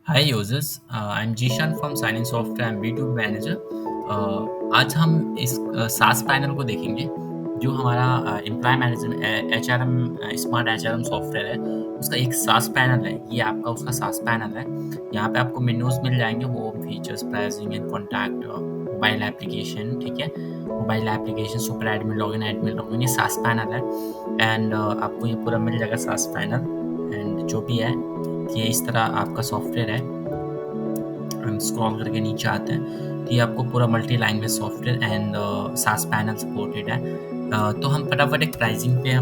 Hi users, I'm Jishan from Signing Software and B2B Manager। आज हम इस SaaS panel को देखेंगे जो हमारा employ management HRM smart HRM software है। उसका एक SaaS पैनल है। ये आपका उसका SaaS पैनल है। यहाँ पे आपको मेन्यूज मिल जाएंगे, home features, pricing and contact, mobile application. ठीक है, mobile application, super admin login, ये SaaS पैनल है। एंड आपको ये पूरा मिल जाएगा SaaS पैनल। एंड जो भी है कि इस तरह आपका सॉफ्टवेयर है। हम स्क्रॉल करके नीचे आते हैं कि आपको पूरा मल्टी लैंग्वेज सॉफ्टवेयर एंड सास पैनल सपोर्टेड है। तो हम फटाफट एक प्राइसिंग पे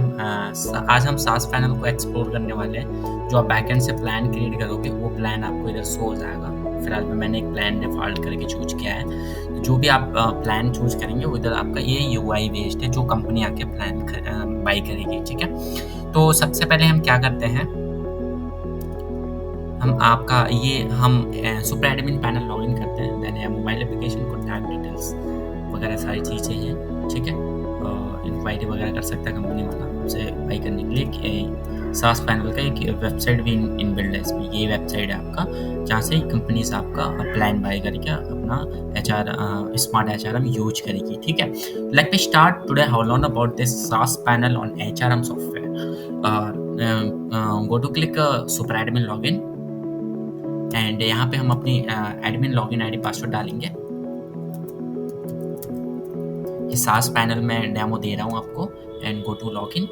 आज हम सास पैनल को एक्सप्लोर करने वाले हैं। जो आप बैकएंड से प्लान क्रिएट करोगे वो प्लान आपको इधर शो हो जाएगा। फिलहाल में मैंने एक प्लान डिफॉल्ट करके चूज किया है। तो जो भी आप प्लान चूज करेंगे वो इधर आपका ये यूआई बेस्ड है, जो कंपनी आके प्लान बाई करेगी। ठीक है, तो सबसे पहले हम क्या करते हैं, हम सुपर एडमिन पैनल लॉगिन करते हैं। Then mobile application, contact details वगैरह सारी चीज़ें हैं। ठीक है, इंक्वायरी वगैरह कर सकता है कंपनी वाला आपसे बाई करने के लिए। कि सास पैनल का एक वेबसाइट भी इनबिल्ड है इसमें। ये वेबसाइट है आपका जहाँ से कंपनीज आपका प्लान बाई करके अपना स्मार्ट HRM यूज करेगी। ठीक है, let me start today how learn about this SaaS panel on HRM software. Go to click super admin login and यहाँ पे हम अपनी एडमिन लॉगिन आईडी पासवर्ड डालेंगे। ये सास पैनल में डेमो दे रहा हूँ आपको। And go to login.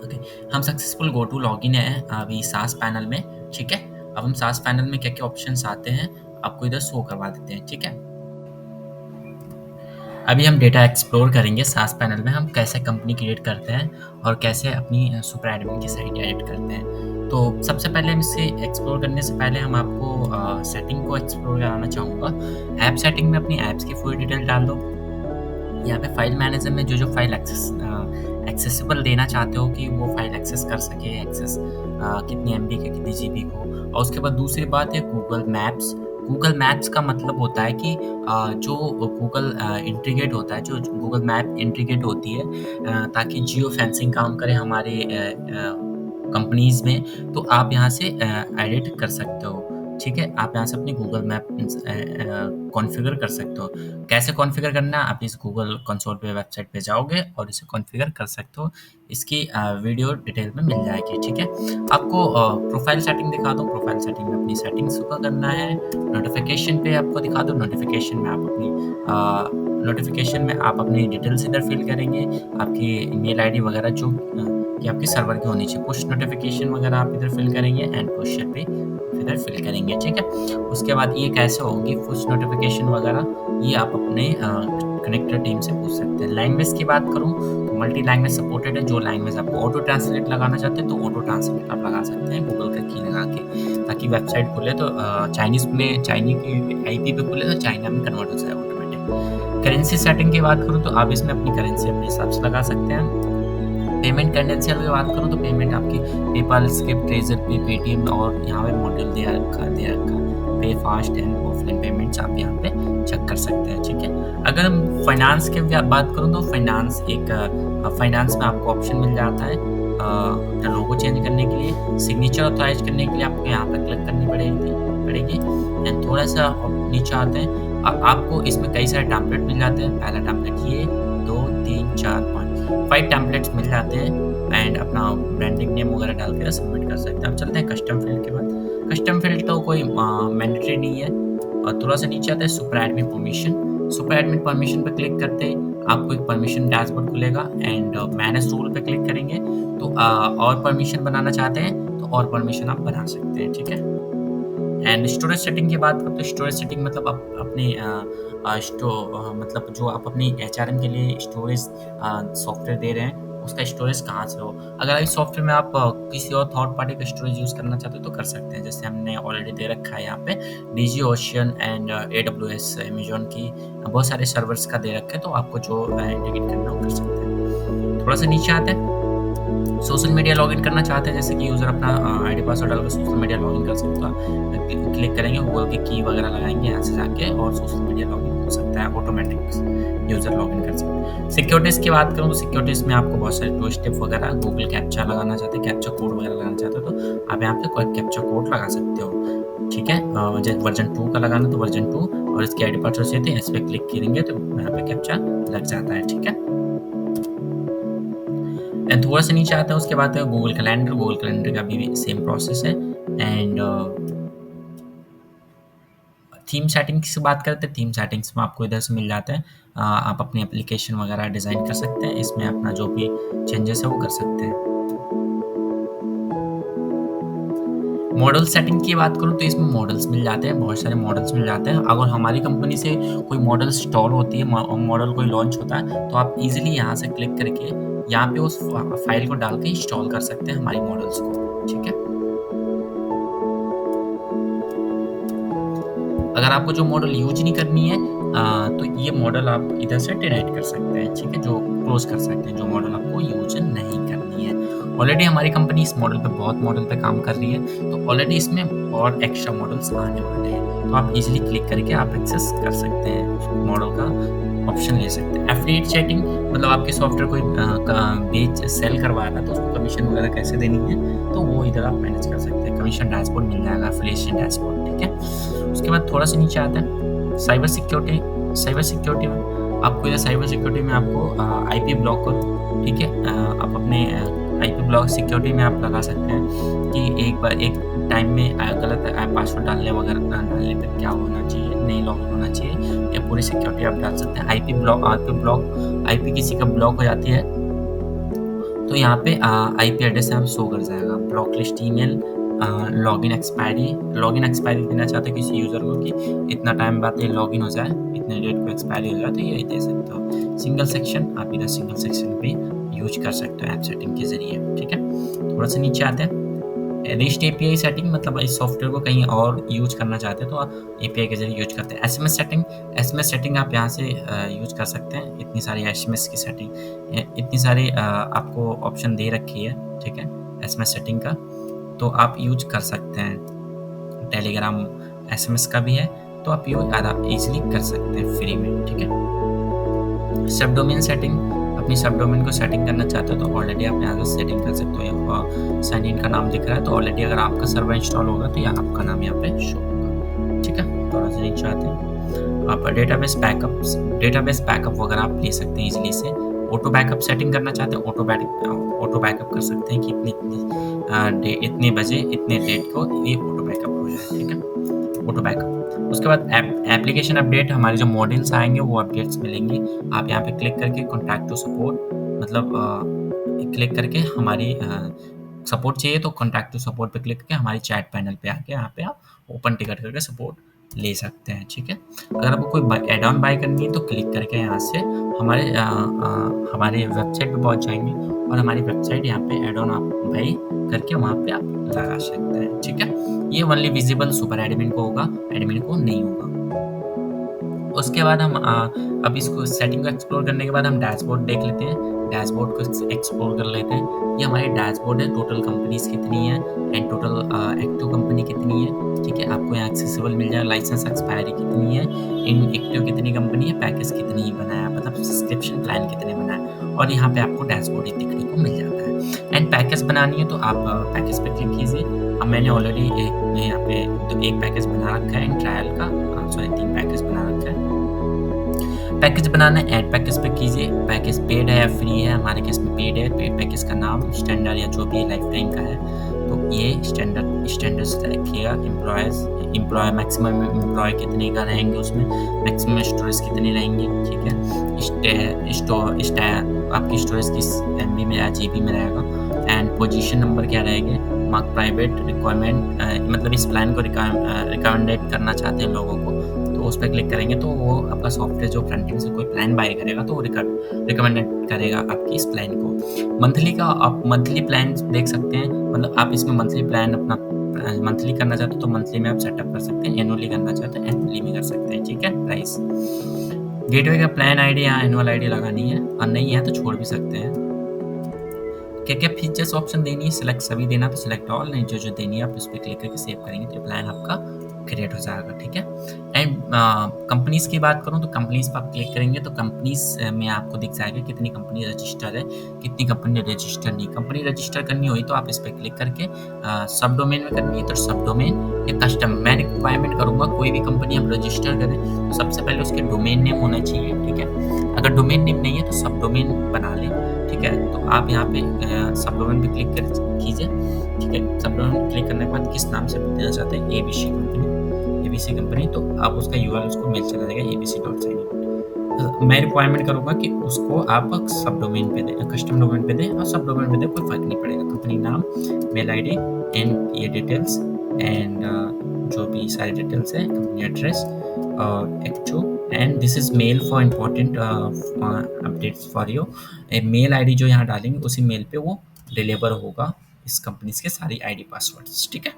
Okay, हम सक्सेसफुल गो टू लॉगिन है अभी सास पैनल में। ठीक है, अब हम सास पैनल में क्या क्या ऑप्शंस आते हैं आपको इधर शो करवा देते हैं। ठीक है, अभी हम डेटा एक्सप्लोर करेंगे सास पैनल में। हम कैसे कंपनी क्रिएट करते हैं और कैसे अपनी सुपर एडमिन की साइट एडिट करते हैं। तो सबसे पहले हम इसे एक्सप्लोर करने से पहले हम आपको सेटिंग को एक्सप्लोर कराना चाहूँगा। ऐप सेटिंग में अपनी ऐप्स की पूरी डिटेल डाल दो। यहाँ पे फाइल मैनेजर में जो फाइल एक्सेसिबल देना चाहते हो कि वो फाइल एक्सेस कर सके, कितनी MB के, कितनी GB को। और उसके बाद दूसरी बात है गूगल मैप्स। गूगल मैप्स का मतलब होता है कि जो गूगल इंटीग्रेट होता है, जो गूगल मैप इंटीग्रेट होती है ताकि जियो फेंसिंग काम करे हमारे कंपनीज में। तो आप यहाँ से एडिट कर सकते हो। ठीक है, आप यहाँ से अपनी गूगल मैप कॉन्फ़िगर कर सकते हो। कैसे कॉन्फ़िगर करना है, आप इस गूगल कंसोल पे वेबसाइट पे जाओगे और इसे कॉन्फ़िगर कर सकते हो। इसकी वीडियो डिटेल में मिल जाएगी। ठीक है, आपको प्रोफाइल सेटिंग दिखा दूँ। प्रोफाइल सेटिंग में अपनी सेटिंग्स को करना है। नोटिफिकेशन पे आपको दिखा दूँ। नोटिफिकेशन में आप अपनी डिटेल्स इधर फिल करेंगे, आपकी ईमेल आईडी वगैरह जो कि आपके सर्वर की होनी चाहिए। पुश नोटिफिकेशन वगैरह आप इधर फिल करेंगे एंड पुश पे इधर फिल करेंगे। ठीक है, उसके बाद ये कैसे होंगी पुश नोटिफिकेशन वगैरह, ये आप अपने कनेक्टर टीम से पूछ सकते हैं। लैंग्वेज की बात करूँ तो मल्टी लैंग्वेज सपोर्टेड है। जो लैंग्वेज आपको ऑटो ट्रांसलेट लगाना चाहते हैं तो ऑटो ट्रांसलेट आप लगा सकते हैं गूगल का की लगा के, ताकि वेबसाइट खुले तो चाइनीज़ की IP पे खुले तो चाइना में कन्वर्ट हो जाए ऑटोमेटिक। करेंसी सेटिंग की बात करूँ तो आप इसमें अपनी करेंसी अपने हिसाब से लगा सकते हैं। पेमेंट क्रेडेंशियल की बात करूँ तो पेमेंट आपकी पेपाल, स्क्रिप्ट, ट्रेजर पे, पेटीएम और यहाँ पे मॉड्यूल दे रखा पे फास्ट एंड ऑफलाइन पेमेंट्स आप यहाँ पे चेक कर सकते हैं। ठीक है, अगर हम फाइनेंस की बात करूँ तो फाइनेंस में आपको ऑप्शन मिल जाता है अपना लोगो चेंज करने के लिए। सिग्नेचर ऑथराइज करने के लिए आपको यहाँ पे क्लिक करनी पड़ेगी। एंड थोड़ा सा नीचे आते हैं, आपको इसमें कई सारे टेम्पलेट मिल जाते हैं। पहला टेम्पलेट ये 2 3 4 5 टेम्पलेट्स मिल जाते हैं एंड अपना ब्रांडिंग नेम वगैरह डाल के सबमिट कर सकते हैं। अब चलते हैं कस्टम फील्ड के बाद। कस्टम फील्ड तो कोई मैंडेटरी नहीं है। और थोड़ा सा नीचे आता है super admin permission. Super admin permission पर क्लिक करते ही आपको एक परमिशन डैशबोर्ड खुलेगा एंड मैनेज रूल पे क्लिक करेंगे तो और परमिशन बनाना चाहते हैं तो और परमिशन आप बना सकते हैं। ठीक है, एंड स्टोरेज सेटिंग की बात करें तो स्टोरेज सेटिंग मतलब आप अपने मतलब जो आप अपनी HRM के लिए स्टोरेज सॉफ्टवेयर दे रहे हैं उसका स्टोरेज कहाँ से हो। अगर इस सॉफ्टवेयर में आप किसी और थर्ड पार्टी का स्टोरेज यूज़ करना चाहते हो तो कर सकते हैं। जैसे हमने ऑलरेडी दे रखा है यहाँ पे DG ocean and AWS Amazon की बहुत सारे सर्वर्स का दे रखे हैं, तो आपको जो इंटीग्रेट करना हो कर सकते हैं। थोड़ा सा नीचे आते हैं, सोशल मीडिया लॉगिन करना चाहते हैं, जैसे कि यूज़र अपना आईडी पासवर्ड डालकर सोशल मीडिया लॉगिन कर सकता है। क्लिक करेंगे, गूगल की की वगैरह लगाएँगे यहाँ से जाके और सोशल मीडिया लॉगिन हो सकता है, ऑटोमेटिक यूज़र लॉगिन कर सकता है। सिक्योरिटीज़ की बात करूँ तो सिक्योरिटीज़ में आपको बहुत सारे 2 स्टेप वगैरह, गूगल कैप्चा लगाना चाहते हैं, कैप्चा कोड वगैरह लगाना चाहते हो तो आप यहाँ पे कोई कैप्चा कोड लगा सकते हो, ठीक है? जैसे वर्ज़न 2 का लगाना तो वर्ज़न 2 और इसकी आईडी पासवर्ड चाहिए थे, इस पे क्लिक करेंगे तो यहाँ पे कैप्चा लग जाता है, ठीक है? एंड थोड़ा सा नीचे आता है, उसके बाद है गूगल कैलेंडर। गूगल कैलेंडर का भी सेम प्रोसेस है। एंड थीम सेटिंग्स की बात करते हैं, थीम सेटिंग्स में आपको इधर से मिल जाता है। आप अपनी एप्लीकेशन वगैरह डिज़ाइन कर सकते हैं, इसमें अपना जो भी चेंजेस है वो कर सकते हैं। मॉडल सेटिंग की बात करूँ तो इसमें मॉडल्स मिल जाते हैं, बहुत सारे मॉडल्स मिल जाते हैं। अगर हमारी कंपनी से कोई मॉडल इंस्टॉल होती है, मॉडल कोई लॉन्च होता है, तो आप इजीली यहाँ से क्लिक करके यहाँ पे उस फाइल को डाल के इंस्टॉल कर सकते हैं हमारी मॉडल्स को, ठीक है? अगर आपको जो मॉडल यूज नहीं करनी है तो ये मॉडल आप इधर से डिलीट कर सकते हैं, ठीक है? जो क्लोज कर सकते हैं, जो मॉडल आपको यूज नहीं करनी है। ऑलरेडी हमारी कंपनी इस मॉडल पे बहुत मॉडल पे काम कर रही है, तो ऑलरेडी इसमें और एक्स्ट्रा मॉडल्स आने वाले हैं, तो आप इजीली क्लिक करके आप एक्सेस कर सकते हैं, मॉडल का ऑप्शन ले सकते हैं। एफिलिएट सेटिंग मतलब आपके सॉफ्टवेयर कोई बेच सेल करवा रहा है तो उसको कमीशन वगैरह कैसे देनी है, तो वो इधर आप मैनेज कर सकते हैं। कमीशन डैशबोर्ड मिल जाएगा, एफिलिएशन डैशबोर्ड, ठीक है? उसके बाद थोड़ा सा नीचे आता है साइबर सिक्योरिटी। साइबर सिक्योरिटी में आपको इधर साइबर सिक्योरिटी में आपको आईपी ब्लॉकर, ठीक है? आप अपने आईपी ब्लॉक सिक्योरिटी में आप लगा सकते हैं कि एक बार एक टाइम में गलत पासवर्ड डालने वगैरह डालने पर क्या होना चाहिए, नहीं लॉगिन होना चाहिए, या पूरी सिक्योरिटी आप डाल सकते हैं। आईपी किसी का ब्लॉक हो जाती है तो यहाँ पे आईपी एड्रेस यहाँ शो कर जाएगा। Block list email, login expiry देना चाहते हैं किसी यूज़र को कि इतना टाइम बाद ये लॉगिन हो जाए, इतने डेट को एक्सपायरी हो जाए, तो ये दे सकते हो। सिंगल सेक्शन, आप इधर सिंगल सेक्शन पे यूज कर सकते हो ऐप सेटिंग के ज़रिए, ठीक है? थोड़ा सा नीचे आते हैं। रेस्ट एपीआई सेटिंग मतलब इस सॉफ्टवेयर को कहीं और यूज करना चाहते हैं तो आप एपीआई के ज़रिए यूज करते हैं। एसएमएस सेटिंग आप यहाँ से यूज कर सकते हैं। इतनी सारी एसएमएस की सेटिंग, इतनी सारी आपको ऑप्शन दे रखी है, ठीक है? एसएमएस सेटिंग का तो आप यूज कर सकते हैं। टेलीग्राम एसएमएस का भी है, तो आप ईजिली कर सकते हैं फ्री में, ठीक है? सब डोमेन सेटिंग, अपनी सब डोमेन को सेटिंग करना चाहते हो तो ऑलरेडी आप यहाँ से सेटिंग कर सकते हो। साइन इन का नाम दिख रहा है तो ऑलरेडी अगर आपका सर्वर इंस्टॉल होगा तो यहाँ आपका नाम यहाँ पे शो होगा, ठीक है? थोड़ा सा नीचे आते हैं। आप डेटाबेस बैकअप वगैरह आप ले सकते हैं इजीली से। ऑटो बैकअप सेटिंग करना चाहते हैं, ऑटो बैकअप कर सकते हैं कि इतने बजे इतने डेट को ये ऑटो बैकअप हो जाए, ठीक है? Auto backup. उसके बाद एप्लीकेशन अपडेट, हमारे जो मॉड्यूल्स आएंगे वो अपडेट्स मिलेंगे। आप यहाँ पे क्लिक करके कॉन्टैक्ट टू सपोर्ट मतलब क्लिक करके हमारी सपोर्ट चाहिए तो कॉन्टैक्ट टू सपोर्ट पे क्लिक करके हमारी चैट पैनल पे आके यहाँ पे आप ओपन टिकट करके सपोर्ट ले सकते हैं, ठीक है? अगर आपको कोई एड ऑन बाय करनी है तो क्लिक करके यहाँ से हमारे वेबसाइट पे पहुँच जाएंगे और हमारी वेबसाइट यहाँ पे एड ऑन आप बाय करके वहाँ पे आप लगा सकते हैं, ठीक है? ये ओनली विजिबल सुपर एडमिन को होगा, एडमिन को नहीं होगा। उसके बाद हम अब इसको सेटिंग को एक्सप्लोर करने के बाद हम डैशबोर्ड देख लेते हैं। डैशबोर्ड को एक्सप्लोर कर लेते हैं। ये हमारी डैशबोर्ड है, टोटल कंपनीज कितनी है एंड टोटल एक्टिव कंपनी कितनी है, ठीक है? आपको यहाँ एक्सेसिबल मिल जाएगा। लाइसेंस एक्सपायरी कितनी है, इन एक्टिव कितनी कंपनी है, पैकेज कितनी बनाया, मतलब सब्सक्रिप्शन प्लान कितने बनाया, और यहाँ पे आपको डैशबोर्ड देखने को मिल जाता है। एंड पैकेज बनानी है तो आप पैकेज पे क्लिक कीजिए। अब मैंने ऑलरेडी यहाँ पे तो एक पैकेज बना रखा है ट्रायल का, 3 पैकेज बना रखा है। पैकेज बनाना है, ऐड पैकेज पे कीजिए। पैकेज पेड है या फ्री है, हमारे केस में पेड है। पेड पैकेज का नाम स्टैंडर्ड या जो भी लाइफ टाइम का है तो ये स्टैंडर्ड से रखिएगा। एम्प्लॉय मैक्सिमम एम्प्लॉय कितने का रहेंगे, उसमें मैक्सिमम स्टोरेज कितनी रहेंगी, ठीक है? आपकी स्टोरेज किस MB में या GB में रहेगा, एंड पोजीशन नंबर क्या रहेंगे, मार्क प्राइवेट रिक्वायरमेंट मतलब इस प्लान को रिकमेंडेड करना चाहते हैं लोगों को तो उस पर क्लिक करेंगे तो वो आपका सॉफ्टवेयर जो फ्रंट एंड से कोई प्लान बाय करेगा तो वो रिकमेंडेड करेगा आपकी इस प्लान को। मंथली का आप मंथली प्लान देख सकते हैं, मतलब आप इसमें मंथली प्लान अपना मंथली करना चाहते हो तो मंथली में आप सेटअप कर सकते हैं, एनुअली करना चाहते हैं एनुअली में कर सकते हैं, ठीक है? प्राइस गेटवे का प्लान आईडी यहाँ एनुअल आईडी लगानी है और नहीं है तो छोड़ भी सकते हैं। क्या-क्या फीचर्स ऑप्शन देनी है, सिलेक्ट सभी देना तो सिलेक्ट ऑल, नहीं जो देनी है आप उस पे क्लिक करके सेव करेंगे तो ये प्लान आपका क्रिएट हो जाएगा, ठीक है। एंड कंपनीज़ की बात करूँ तो कंपनीज़ पे आप क्लिक करेंगे तो कंपनीज़ में आपको दिख जाएगा कितनी कंपनी रजिस्टर है, कितनी कंपनी रजिस्टर नहीं। कंपनी रजिस्टर करनी हुई तो आप इस पे क्लिक करके सब डोमेन में करनी है तो सब डोमेन या कस्टम मैं रिक्वायरमेंट करूँगा कोई भी कंपनी आप रजिस्टर करें तो सबसे पहले उसके डोमेन नेम होना चाहिए, ठीक है। अगर डोमेन नेम नहीं है तो सब डोमेन बना लें, ठीक है। तो आप यहाँ पे सब डोमेन पे क्लिक कीजिए, ठीक है। सब डोमेन क्लिक करने के बाद किस नाम से देना चाहते हैं, एबीसी कंपनी, तो आप उसका यूआरएल उसको मेल चला जाएगा abc.sign। मैं रिक्वायरमेंट करूँगा कि उसको आप सब डोमेन पे दें, कस्टम डोमेन पे दें और सब डोमेन पे दें, कोई फ़र्क नहीं पड़ेगा। कंपनी नाम, मेल आईडी एंड ये डिटेल्स एंड जो भी सारी डिटेल्स है, कंपनी एड्रेस और actual and this is mail for important updates for you. Mail ID जो यहाँ डालेंगे उसी मेल पे वो डिलीवर होगा इस कंपनीज़ के सारी आईडी पासवर्ड्स, ठीक है।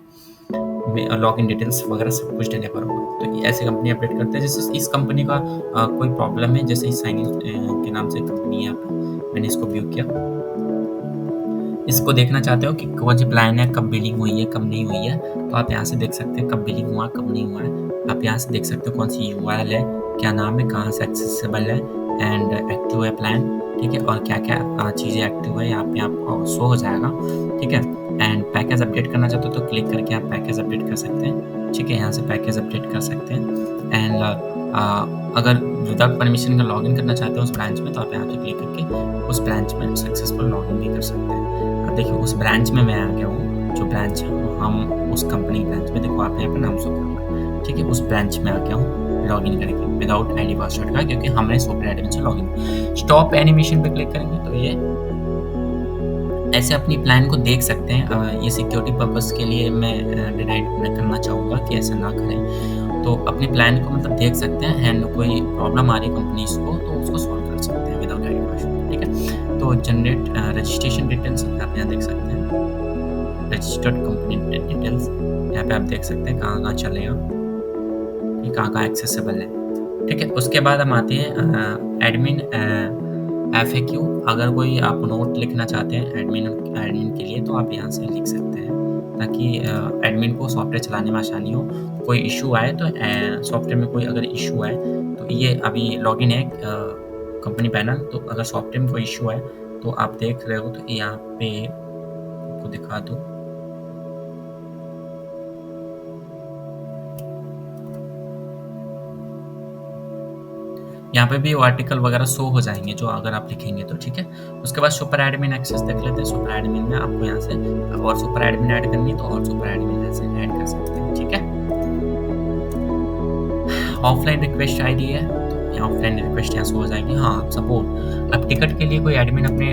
लॉगिन डिटेल्स वगैरह सब कुछ डिलीवर होगा। तो ऐसे कंपनी अपडेट करते हैं। जैसे इस कंपनी का कोई प्रॉब्लम है, जैसे साइन इन के नाम से कंपनी है, मैंने इसको व्यू किया। इसको देखना चाहते हो कि कौन सी प्लान है, कब बिलिंग हुई है, कब नहीं हुई है, तो आप यहाँ से देख सकते हैं कब बिलिंग हुआ, कब नहीं हुआ है। आप यहाँ से देख सकते हो कौन सी यूआरएल है, क्या नाम है, कहाँ से एक्सेसिबल है एंड एक्टिव है प्लान, ठीक है। और क्या-क्या चीज़ें एक्टिव है यहाँ पे आपको शो हो जाएगा, ठीक है। एंड पैकेज अपडेट करना चाहते हो तो क्लिक करके आप पैकेज अपडेट कर सकते हैं, ठीक है। यहाँ से पैकेज अपडेट कर सकते हैं एंड अगर विदाउट परमिशन का लॉगिन करना चाहते हो उस ब्रांच में तो आप यहाँ पे क्लिक करके उस ब्रांच में सक्सेसफुल लॉगिन भी कर सकते हैं। अब देखिए उस ब्रांच में मैं आ गया हूँ, जो ब्रांच हम उस कंपनी ब्रांच में, देखो आप यहाँ पे नाम शो करूँगा, ठीक है। उस ब्रांच में आ गया हूँ लॉगिन करके विदाउट आईडी पासवर्ड का, क्योंकि हमने सॉफ्टवेयर एडमिन से लॉगिन। स्टॉप एनिमेशन पे क्लिक करेंगे तो ये ऐसे अपनी प्लान को देख सकते हैं। ये सिक्योरिटी पर्पस के लिए मैं डिनाइड करना चाहूँगा कि ऐसा ना करें। तो अपने प्लान को मतलब देख सकते हैं एंड कोई प्रॉब्लम आ रही है कंपनीज़ को तो उसको सॉल्व कर सकते हैं विदाउट आईडी पासवर्ड, ठीक है। तो जनरेट रजिस्ट्रेशन डिटेल्स आप यहाँ देख सकते हैं, रजिस्टर्ड कंपनी डिटेल्स यहाँ पे आप देख सकते हैं कहाँ चलेगा, ये कहाँ एक्सेसिबल है, ठीक है। उसके बाद हम आते हैं एडमिन FAQ। अगर कोई आप नोट लिखना चाहते हैं एडमिन के लिए तो आप यहाँ से लिख सकते हैं ताकि एडमिन को सॉफ्टवेयर चलाने में आसानी हो। कोई इशू आए तो सॉफ्टवेयर में कोई अगर इशू आए तो ये अभी लॉगिन है कंपनी पैनल, तो अगर सॉफ्टवेयर में कोई इशू आए तो आप देख रहे हो तो यहाँ पे आपको दिखा दूँ, यहाँ पे भी आर्टिकल वगैरह शो हो जाएंगे जो अगर आप लिखेंगे तो, ठीक है। उसके बाद सुपर एडमिन एक्सेस देख लेते हैं। सुपर एडमिन में आपको यहाँ से और सुपर एडमिन ऐड करनी है तो और सुपर एडमिन ऐसे ऐड कर सकते हैं, ठीक है। ऑफलाइन रिक्वेस्ट आईडी है तो ऑफलाइन रिक्वेस्ट यहाँ शो हो जाएगी। हाँ, सपोर्ट अब टिकट के लिए कोई एडमिन अपने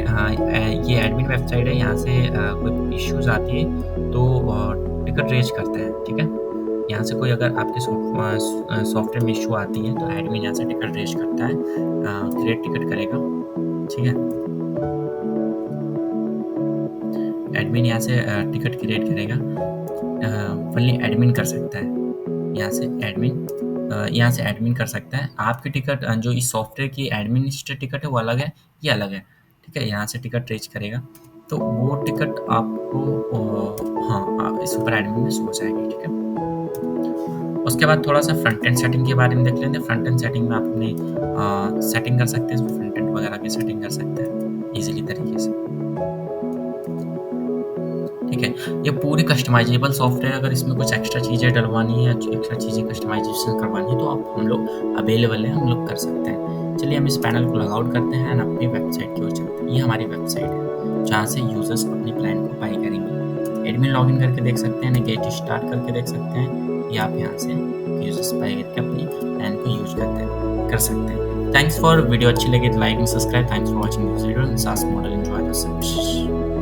ये एडमिन वेबसाइट है, यहाँ से कोई इश्यूज आती है तो टिकट रेज करते हैं, ठीक है। यहाँ से कोई अगर आपके सॉफ्टवेयर में इशू आती है तो एडमिन यहाँ से टिकट रेज करता है, क्रिएट टिकट करेगा, ठीक है। एडमिन यहाँ से टिकट क्रिएट करेगा, फुल्ली एडमिन कर सकता है यहाँ से एडमिन कर सकता है। आपकी टिकट जो इस सॉफ्टवेयर की एडमिनिस्ट्रेटिव टिकट है वो अलग है, ये अलग है, ठीक है। यहाँ से टिकट रेज करेगा तो वो टिकट आपको हाँ सुपर एडमिन में शो हो जाएगी, ठीक है। उसके बाद थोड़ा सा फ्रंट एंड सेटिंग के बारे में देख लेते हैं। फ्रंट एंड सेटिंग में आप अपनी सेटिंग कर सकते हैं, फ्रंट एंड वगैरह की सेटिंग कर सकते हैं इजीली तरीके से, ठीक है। ये पूरी कस्टमाइजेबल सॉफ्टवेयर, अगर इसमें कुछ एक्स्ट्रा चीज़ें डलवानी है या एक्स्ट्रा चीज़ें कस्टमाइजेशन करवानी है तो आप हम लोग अवेलेबल हैं, हम लोग कर सकते हैं। चलिए हम इस पैनल को लॉगआउट करते हैं और अपनी वेबसाइट की ओर चलते हैं। ये हमारी वेबसाइट है जहाँ से यूजर्स अपने प्लान को बाई करेंगे। एडमिन लॉगिन करके देख सकते हैं, गेट स्टार्ट करके देख सकते हैं, या आप यहाँ से यूजर्स बाई करके अपनी प्लान को यूज कर सकते हैं। थैंक्स फॉर वीडियो अच्छी लगी तो like and subscribe. Thanks for watching this video. सास मॉडल एंजॉय द सर्विस।